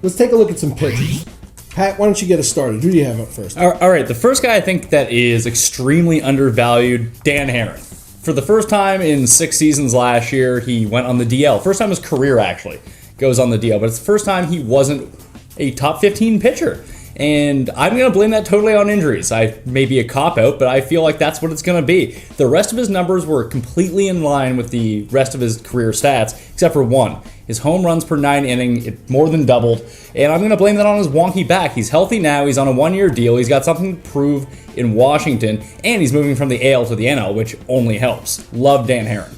let's take a look at some pitchers. Pat, why don't you get us started? Who do you have up first? All right, the first guy I think that is extremely undervalued, Dan Herron. For the first time in 6 seasons last year, he went on the DL. First time in his career, actually, goes on the DL. But it's the first time he wasn't a top 15 pitcher. And I'm going to blame that totally on injuries. I may be a cop-out, but I feel like that's what it's going to be. The rest of his numbers were completely in line with the rest of his career stats, except for one. His home runs per 9 inning, it more than doubled. And I'm going to blame that on his wonky back. He's healthy now. He's on a 1-year deal. He's got something to prove in Washington. And he's moving from the AL to the NL, which only helps. Love Dan Herron.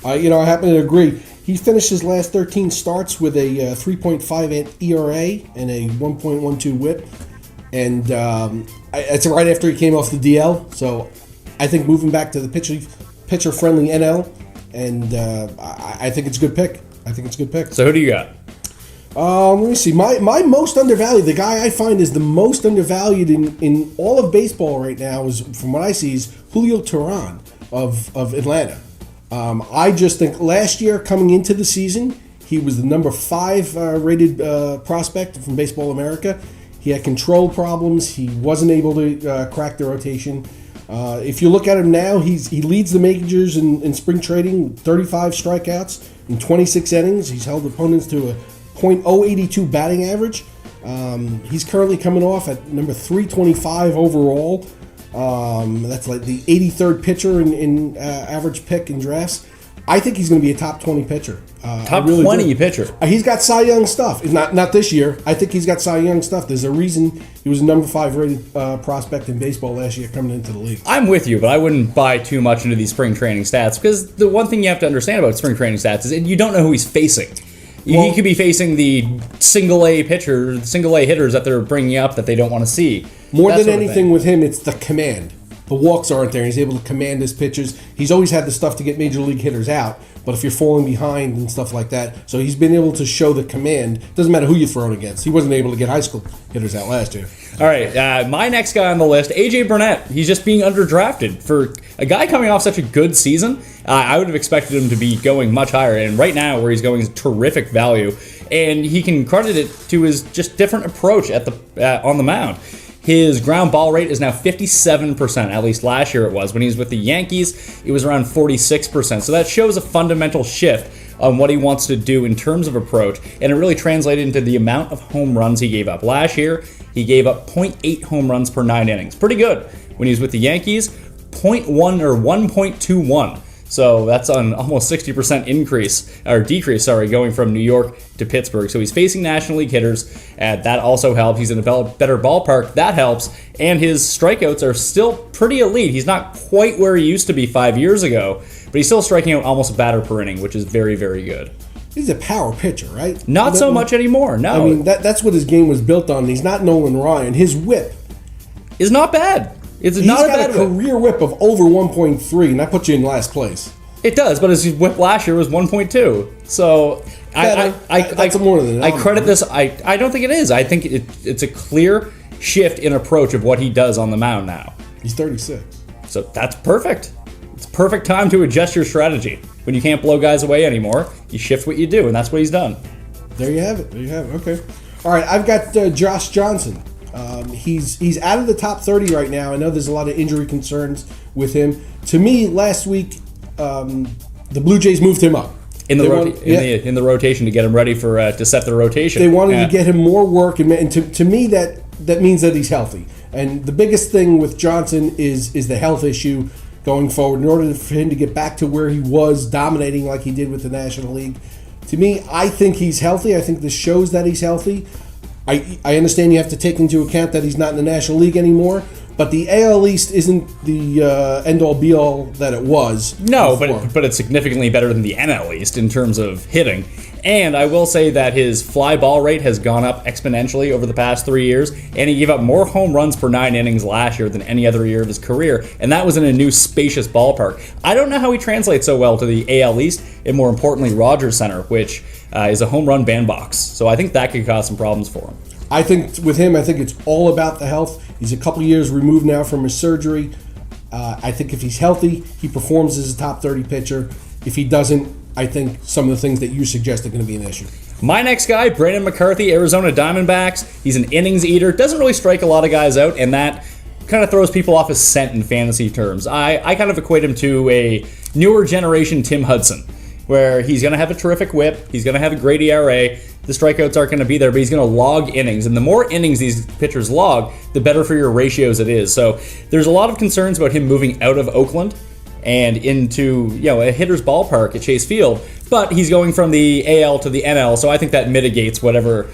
I happen to agree. He finished his last 13 starts with a 3.58 ERA and a 1.12 WHIP. And it's right after he came off the DL. So I think moving back to the pitcher-friendly NL, and I think it's a good pick. So who do you got? Let me see. My most undervalued, the guy I find is the most undervalued in all of baseball right now, is, from what I see, is Julio Teheran of Atlanta. I just think last year, coming into the season, he was the number 5 rated prospect from Baseball America. He had control problems. He wasn't able to crack the rotation. If you look at him now, he leads the majors in spring trading, 35 strikeouts in 26 innings. He's held opponents to a .082 batting average. He's currently coming off at number 325 overall. That's like the 83rd pitcher in average pick in drafts. I think he's going to be a top 20 pitcher. Top 20 pitcher. He's got Cy Young stuff. Not this year. I think he's got Cy Young stuff. There's a reason he was a number 5 rated prospect in baseball last year coming into the league. I'm with you, but I wouldn't buy too much into these spring training stats, because the one thing you have to understand about spring training stats is you don't know who he's facing. He could be facing the single-A pitchers, single-A hitters that they're bringing up that they don't want to see. More than anything with him, it's the command. The walks aren't there. He's able to command his pitches. He's always had the stuff to get major league hitters out, but if you're falling behind and stuff like that, so he's been able to show the command. Doesn't matter who you're throwing against. He wasn't able to get high school hitters out last year. All right, my next guy on the list, A.J. Burnett. He's just being underdrafted. For a guy coming off such a good season, I would have expected him to be going much higher, and right now where he's going is terrific value, and he can credit it to his just different approach on the mound. His ground ball rate is now 57%, at least last year it was. When he was with the Yankees, it was around 46%. So that shows a fundamental shift on what he wants to do in terms of approach, and it really translated into the amount of home runs he gave up. Last year, he gave up 0.8 home runs per 9 innings. Pretty good. When he was with the Yankees, 0.1 or 1.21. So that's an almost 60% decrease, going from New York to Pittsburgh. So he's facing National League hitters, and that also helps. He's in a better ballpark. That helps. And his strikeouts are still pretty elite. He's not quite where he used to be 5 years ago, but he's still striking out almost a batter per inning, which is very, very good. He's a power pitcher, right? Not so much anymore, no. I mean, that's what his game was built on. He's not Nolan Ryan. His whip is not bad. He's got a career whip of over 1.3, and that puts you in last place. It does, but his whip last year was 1.2. So that's more than I credit this. I don't think it is. I think it's a clear shift in approach of what he does on the mound now. He's 36. So that's perfect. It's a perfect time to adjust your strategy. When you can't blow guys away anymore, you shift what you do, and that's what he's done. There you have it. Okay. All right, I've got Josh Johnson. He's out of the top 30 right now. I know there's a lot of injury concerns with him. To me, last week, the Blue Jays moved him up in the rotation to get him ready for to set the rotation. They wanted to get him more work, and to me that means that he's healthy. And the biggest thing with Johnson is the health issue going forward. In order for him to get back to where he was dominating like he did with the National League, to me, I think he's healthy. I think this shows that he's healthy. I understand you have to take into account that he's not in the National League anymore, but the AL East isn't the end-all be-all that it was. No, but it's significantly better than the NL East in terms of hitting. And I will say that his fly ball rate has gone up exponentially over the past 3 years, and he gave up more home runs per 9 innings last year than any other year of his career, and that was in a new spacious ballpark. I don't know how he translates so well to the AL East, and more importantly, Rogers Center, which is a home run bandbox. So I think that could cause some problems for him. I think with him, it's all about the health. He's a couple years removed now from his surgery. I think if he's healthy, he performs as a top 30 pitcher. If he doesn't, I think some of the things that you suggest are going to be an issue. My next guy, Brandon McCarthy, Arizona Diamondbacks. He's an innings eater. Doesn't really strike a lot of guys out, and that kind of throws people off his scent in fantasy terms. I kind of equate him to a newer generation Tim Hudson, where he's going to have a terrific whip. He's going to have a great ERA. The strikeouts aren't going to be there, but he's going to log innings. And the more innings these pitchers log, the better for your ratios it is. So there's a lot of concerns about him moving out of Oakland and into a hitter's ballpark at Chase Field, but he's going from the AL to the NL, so I think that mitigates whatever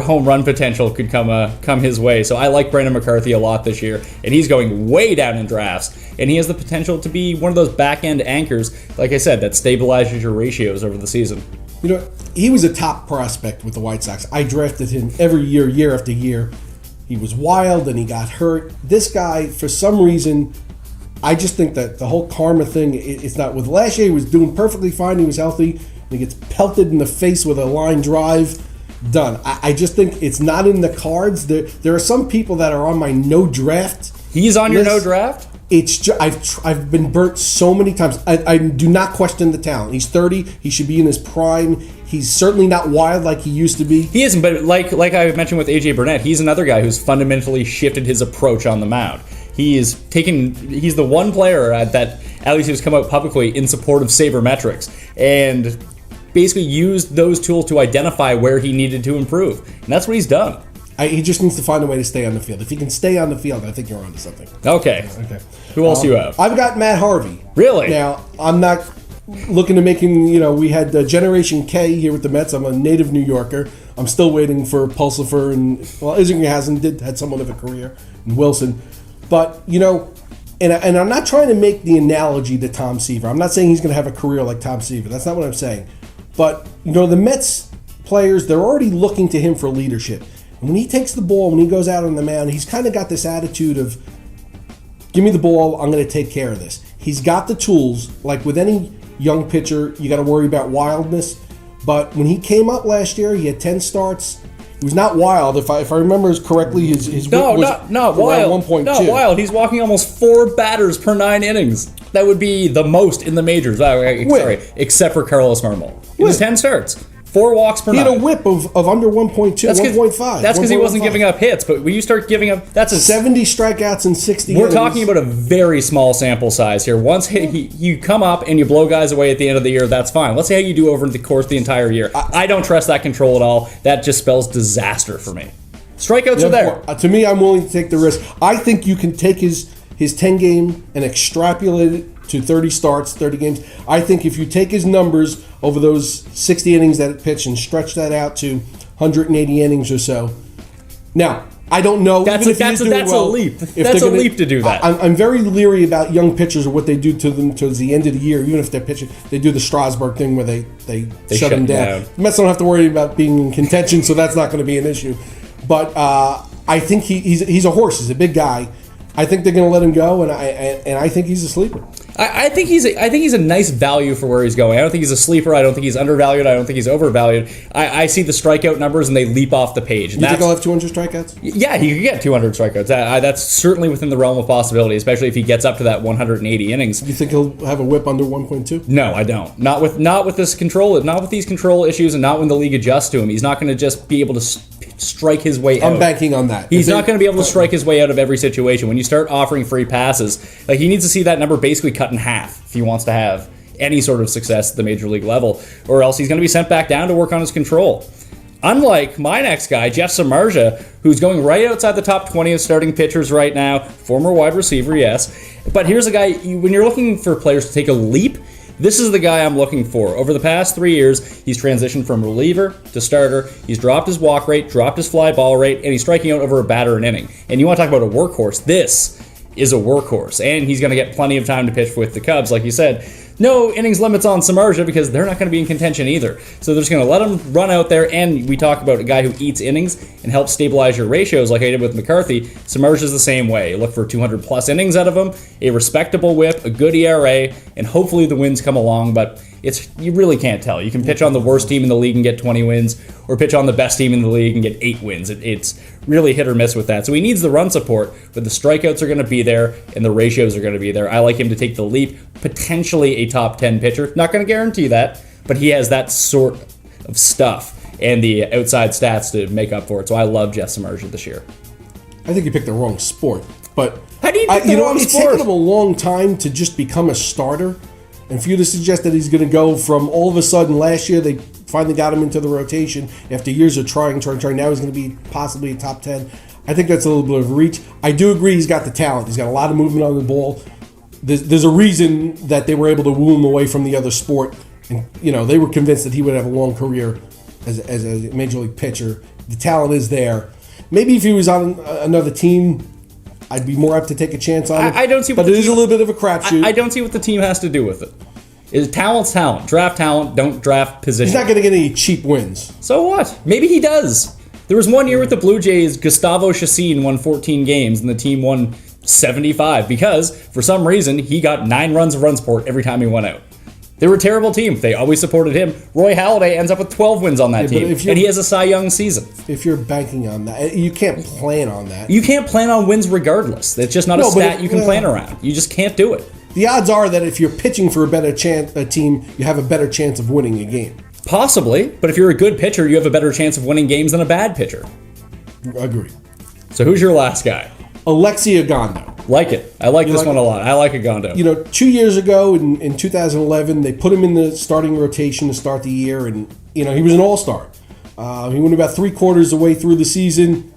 home run potential could come his way. So I like Brandon McCarthy a lot this year, and he's going way down in drafts, and he has the potential to be one of those back-end anchors, like I said, that stabilizes your ratios over the season. He was a top prospect with the White Sox. I drafted him every year, year after year. He was wild, and he got hurt. This guy, for some reason, I just think that the whole karma thing, it's not. With last year, he was doing perfectly fine. He was healthy. And he gets pelted in the face with a line drive. Done. I just think it's not in the cards. There are some people that are on my no draft. He's on your no draft? It's I've been burnt so many times. I do not question the talent. He's 30. He should be in his prime. He's certainly not wild like he used to be. He isn't, but like I mentioned with AJ Burnett, he's another guy who's fundamentally shifted his approach on the mound. He's the one player that at least has come out publicly in support of sabermetrics and basically used those tools to identify where he needed to improve. And that's what he's done. He just needs to find a way to stay on the field. If he can stay on the field, I think you're onto something. Okay. Who else do you have? I've got Matt Harvey. Really? Now, I'm not looking to make him, we had Generation K here with the Mets. I'm a native New Yorker. I'm still waiting for Pulsifer, and, Isringhausen had somewhat of a career, and Wilson. But, and I'm not trying to make the analogy to Tom Seaver. I'm not saying he's going to have a career like Tom Seaver. That's not what I'm saying. But, the Mets players, they're already looking to him for leadership. And when he takes the ball, when he goes out on the mound, he's kind of got this attitude of, give me the ball, I'm going to take care of this. He's got the tools. Like with any young pitcher, you got to worry about wildness. But when he came up last year, he had 10 starts. He was not wild. If I remember correctly, his whip was not wild. 1.2. Not wild. He's walking almost 4 batters per 9 innings. That would be the most in the majors. Sorry, except for Carlos Marmol. In his 10 starts. 4 walks per 9. He had a whip of under 1.2, 1.5. That's because he wasn't giving up hits. But when you start giving up, that's a 70 strikeouts and 60 We're talking about a very small sample size here. Once you come up and you blow guys away at the end of the year, that's fine. Let's see how you do over the course of the entire year. I don't trust that control at all. That just spells disaster for me. Strikeouts are there. To me, I'm willing to take the risk. I think you can take his 10 game and extrapolate it to 30 starts, 30 games. I think if you take his numbers over those 60 innings that it pitched and stretch that out to 180 innings or so. Now, I don't know. That's a leap. That's a leap to do that. I'm very leery about young pitchers or what they do to them towards the end of the year, even if they're pitching. They do the Strasburg thing where they shut them down. The Mets don't have to worry about being in contention, so that's not going to be an issue. But I think he's a horse. He's a big guy. I think they're going to let him go, and I think he's a sleeper. I think he's a nice value for where he's going. I don't think he's a sleeper. I don't think he's undervalued. I don't think he's overvalued. I see the strikeout numbers and they leap off the page. You think he'll have 200 strikeouts? Yeah, he could get 200 strikeouts. That's certainly within the realm of possibility, especially if he gets up to that 180 innings. You think he'll have a whip under 1.2? No, I don't. Not with this control. Not with these control issues, and not when the league adjusts to him. He's not going to just be able to strike his way out. I'm banking on that. He's not going to be able to strike his way out of every situation. When you start offering free passes, he needs to see that number basically cut in half if he wants to have any sort of success at the major league level, or else he's going to be sent back down to work on his control. Unlike my next guy, Jeff Samardzija, who's going right outside the top 20 of starting pitchers right now, former wide receiver, yes. But here's a guy, when you're looking for players to take a leap, this is the guy I'm looking for. Over the past 3 years, he's transitioned from reliever to starter. He's dropped his walk rate, dropped his fly ball rate, and he's striking out over a batter an inning. And you want to talk about a workhorse. This is a workhorse, and he's going to get plenty of time to pitch with the Cubs. Like you said, no innings limits on Samardzija because they're not going to be in contention either. So they're just going to let him run out there, and we talk about a guy who eats innings and helps stabilize your ratios like I did with McCarthy. Samardzija's the same way. You look for 200-plus innings out of him, a respectable whip, a good ERA, and hopefully the wins come along, but you really can't tell. You can pitch on the worst team in the league and get 20 wins, or pitch on the best team in the league and get 8 wins. It's really hit or miss with that. So he needs the run support, but the strikeouts are going to be there, and the ratios are going to be there. I like him to take the leap, potentially a a top 10 pitcher. Not going to guarantee that, but he has that sort of stuff and the outside stats to make up for it. So I love Jeff Samardzija this year. I think you picked the wrong sport. But how do you pick the wrong it's sport? taken him a long time to just become a starter. And for you to suggest that he's going to go from all of a sudden last year, they finally got him into the rotation after years of trying. Now he's going to be possibly a top 10. I think that's a little bit of a reach. I do agree he's got the talent. He's got a lot of movement on the ball. There's a reason that they were able to woo him away from the other sport. And, they were convinced that he would have a long career as a major league pitcher. The talent is there. Maybe if he was on another team, I'd be more apt to take a chance on it. I don't see what but it is a little bit of a crapshoot. I don't see what the team has to do with it. Talent's talent. Draft talent. Don't draft position. He's not going to get any cheap wins. So what? Maybe he does. There was one year with the Blue Jays, Gustavo Chacin won 14 games and the team won 75 because, for some reason, he got 9 runs of run support every time he went out. They were a terrible team. They always supported him. Roy Halladay ends up with 12 wins on that team, and he has a Cy Young season. If you're banking on that, you can't plan on that. You can't plan on wins regardless. It's just not a stat you can plan around. You just can't do it. The odds are that if you're pitching for a team, you have a better chance of winning a game. Possibly, but if you're a good pitcher, you have a better chance of winning games than a bad pitcher. Agree. So who's your last guy? Alexi Ogando. Like it. I like this one a lot. I like Ogando. 2 years ago in 2011, they put him in the starting rotation to start the year, and he was an all-star. He went about 3/4 of the way through the season,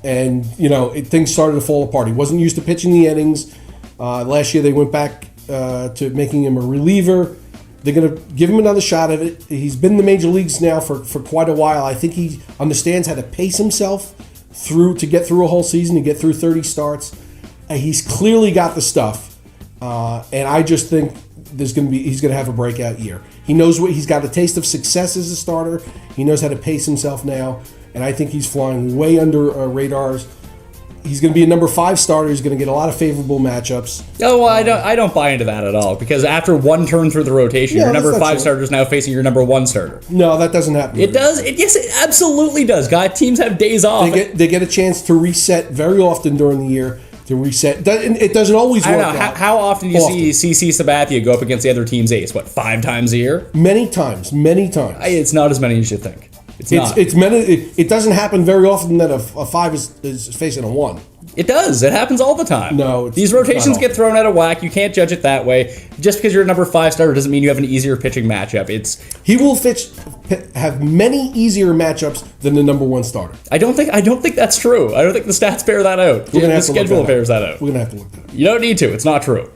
and things started to fall apart. He wasn't used to pitching the innings. Last year, they went back to making him a reliever. They're going to give him another shot at it. He's been in the major leagues now for quite a while. I think he understands how to pace himself to get through a whole season, to get through 30 starts. He's clearly got the stuff, and I just think he's going to have a breakout year. He knows he's got a taste of success as a starter. He knows how to pace himself now, and I think he's flying way under radars. He's going to be a number 5 starter. He's going to get a lot of favorable matchups. Oh, well, I don't buy into that at all, because after one turn through the rotation, your number 5 starter is now facing your number 1 starter. No, that doesn't happen. It does. Yes, it absolutely does. Teams have days off. They get a chance to reset very often during the year. To reset, it doesn't always work. I don't know. How often do you see CC Sabathia go up against the other team's ace? 5 times a year? Many times. It's not as many as you think. It's many. It doesn't happen very often that a 5 is facing a 1. It does. It happens all the time. No, these rotations get thrown out of whack. You can't judge it that way. Just because you're a number 5 starter doesn't mean you have an easier pitching matchup. He will have many easier matchups than the number 1 starter. I don't think that's true. I don't think the stats bear that out. The schedule bears that out. We're gonna have to look at it. You don't need to. It's not true.